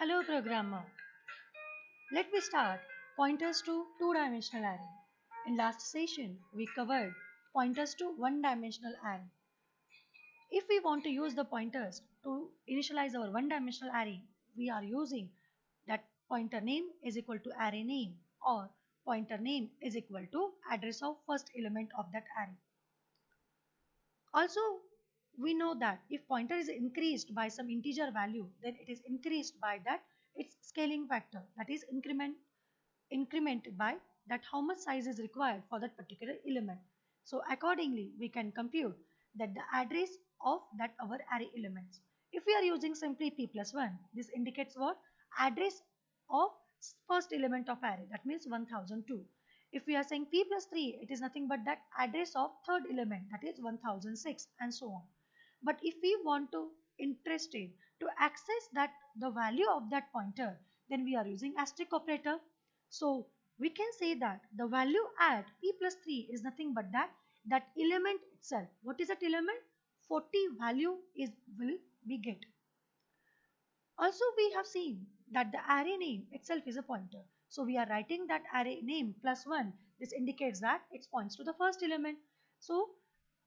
Hello programmer. Let me start pointers to two-dimensional array. In last session, we covered pointers to one-dimensional array. If we want to use the pointers to initialize our one-dimensional array, we are using that pointer name is equal to array name or pointer name is equal to address of first element of that array. Also, we know that if pointer is increased by some integer value, then it is increased by that its scaling factor, that is incremented by that how much size is required for that particular element. So accordingly, we can compute that the address of that our array elements. If we are using simply p plus 1, this indicates what? Address of first element of array, that means 1002. If we are saying p plus 3, it is nothing but that address of third element, that is 1006, and so on. But if we want to interested to access that the value of that pointer, then we are using asterisk operator. So we can say that the value at p plus 3 is nothing but that element itself. What is that element? 40 value is will be get. Also, we have seen that the array name itself is a pointer. So we are writing that array name plus 1. This indicates that it points to the first element. So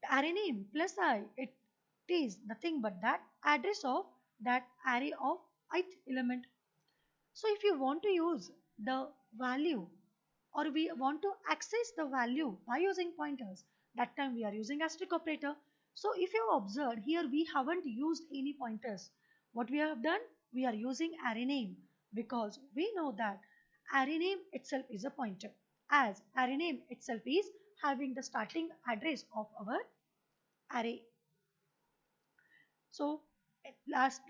the array name plus I, it is nothing but that address of that array of ith element. So if you want to use the value or we want to access the value by using pointers, that time we are using asterisk operator. So if you have observed here, we haven't used any pointers. What we have done? We are using array name because we know that array name itself is a pointer, as array name itself is having the starting address of our array. So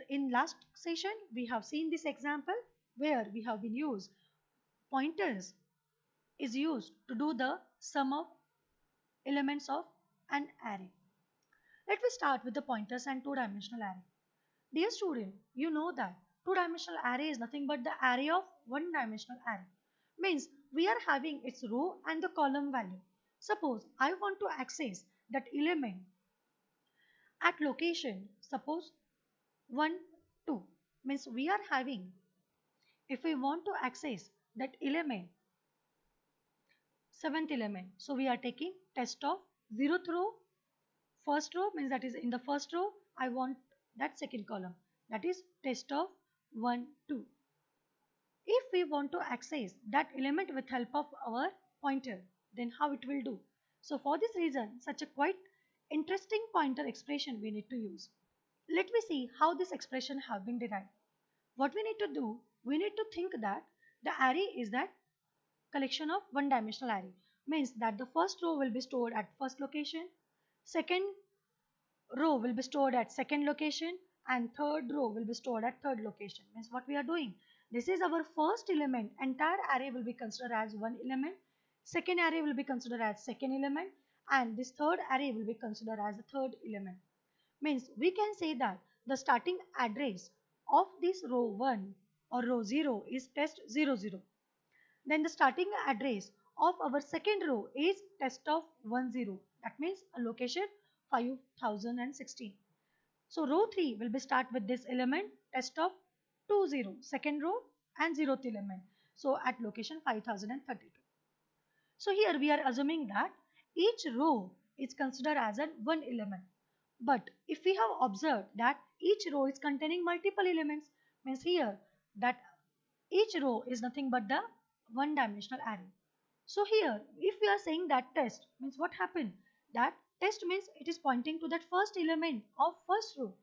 in last session we have seen this example where we have been used pointers is used to do the sum of elements of an array. Let me start with the pointers and two-dimensional array. Dear student, you know that two-dimensional array is nothing but the array of one-dimensional array. Means we are having its row and the column value. Suppose I want to access that element at location, suppose 1, 2. Means we are having, if we want to access that element, seventh element. So we are taking test of 0th row, first row means that is in the first row, I want that second column, that is test of 1, 2. If we want to access that element with help of our pointer, then how it will do? So for this reason, such a quite interesting pointer expression we need to use. Let me see how this expression have been derived. What we need to do, we need to think that the array is that collection of one-dimensional array. Means that the first row will be stored at first location, second row will be stored at second location, and third row will be stored at third location. Means what we are doing, this is our first element, entire array will be considered as one element, second array will be considered as second element, and this third array will be considered as the third element. Means we can say that the starting address of this row 1 or row 0 is test 00. Then the starting address of our second row is test of 10. That means a location 5016. So row 3 will be start with this element test of 20, second row and 0th element. So at location 5032. So here we are assuming that each row is considered as a one element. But if we have observed that each row is containing multiple elements, means here that each row is nothing but the one-dimensional array. So here, if we are saying that test, means what happened? That test means it is pointing to that first element of first row.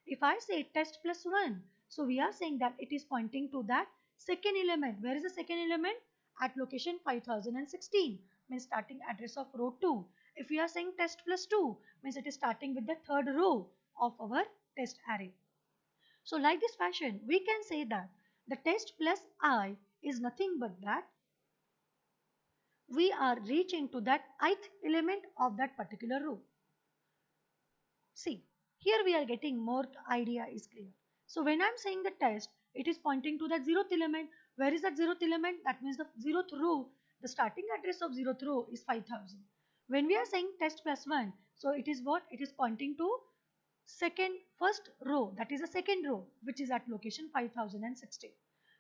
If I say test plus 1, so we are saying that it is pointing to that second element. Where is the second element? At location 5016, means starting address of row 2. If we are saying test plus 2, means it is starting with the third row of our test array. So like this fashion, we can say that the test plus I is nothing but that we are reaching to that ith element of that particular row. See, here we are getting more idea is clear. So when I am saying the test, it is pointing to that 0th element. Where is that 0th element? That means the 0th row, the starting address of 0th row is 5000. When we are saying test plus 1, so it is what? It is pointing to first row, that is the second row, which is at location 5016.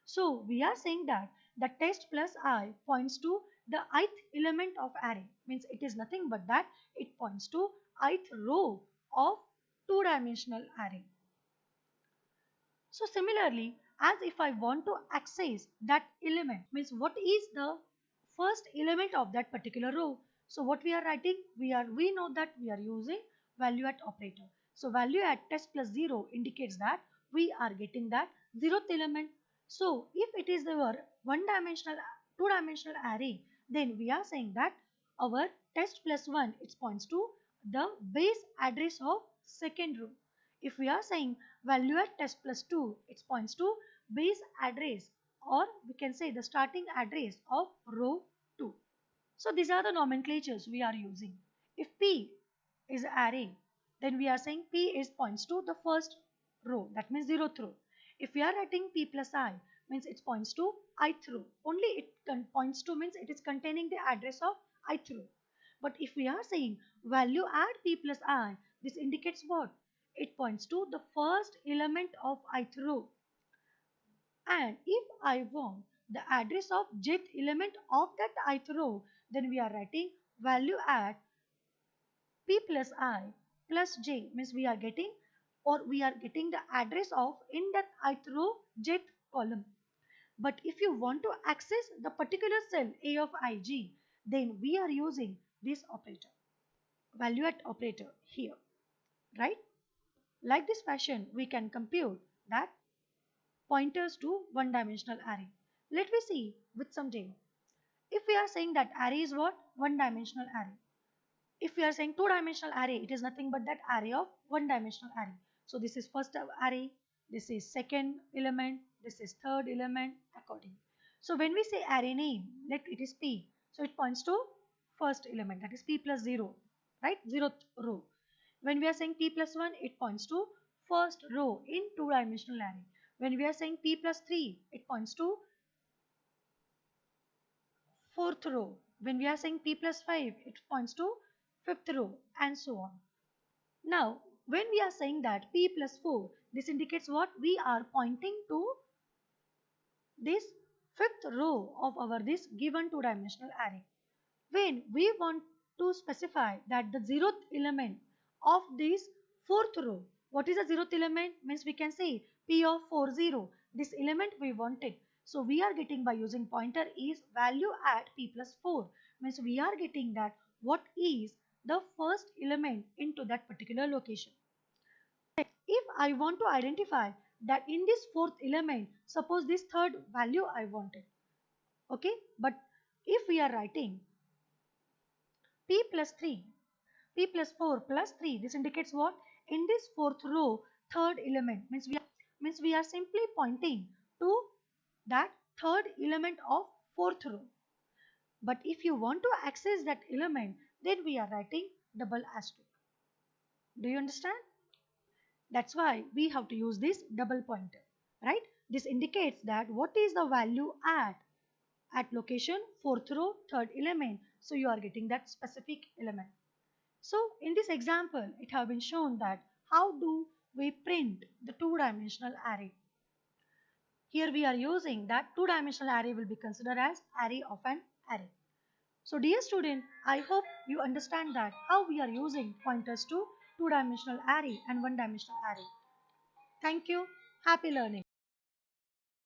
So we are saying that the test plus I points to the ith element of array, means it is nothing but that it points to ith row of two-dimensional array. So similarly, as if I want to access that element, means what is the first element of that particular row. So what we are writing, we know that we are using value at operator. So value at test plus 0 indicates that we are getting that zeroth element. So if it is our one-dimensional, two-dimensional array, then we are saying that our test plus 1, it points to the base address of second row. If we are saying value at test plus 2, it points to base address, or we can say the starting address of row 2. So these are the nomenclatures we are using. If P is array, then we are saying P is points to the first row, that means zeroth row. If we are writing P plus I, means it points to ith row. Only it points to means it is containing the address of ith row. But if we are saying value add P plus I, this indicates what? It points to the first element of ith row. And if I want the address of jth element of that ith row, then we are writing value at P plus I plus j, means we are getting, or we are getting the address of in that ith row jth column. But if you want to access the particular cell A of ig, then we are using this operator, value at operator here, right? Like this fashion, we can compute that pointers to one-dimensional array. Let me see with some demo. If we are saying that array is what? One-dimensional array. If we are saying two-dimensional array, it is nothing but that array of one-dimensional array. So this is first array, this is second element, this is third element, accordingly. So when we say array name, let it is P. So it points to first element, that is P plus 0, right? Zeroth row. When we are saying P plus 1, it points to first row in two-dimensional array. When we are saying P plus 3, it points to fourth row. When we are saying P plus 5, it points to fifth row, and so on. Now, when we are saying that P plus 4, this indicates what? We are pointing to this fifth row of our this given two-dimensional array. When we want to specify that the zeroth element of this fourth row, what is the zeroth element? Means we can say P of 4, 0. This element we wanted. So we are getting by using pointer is value at P plus 4. Means we are getting that what is the first element into that particular location. If I want to identify that in this fourth element, suppose this third value I wanted. Okay, but if we are writing P plus 3, P plus 4 plus 3, this indicates what? In this fourth row, third element, means we are simply pointing to that third element of fourth row. But if you want to access that element, then we are writing double asterisk. Do you understand? That's why we have to use this double pointer, right? This indicates that what is the value at location fourth row third element. So you are getting that specific element. So in this example, it have been shown that how do we print the two-dimensional array. Here we are using that two-dimensional array will be considered as array of an array. So dear student, I hope you understand that how we are using pointers to two-dimensional array and one-dimensional array. Thank you. Happy learning.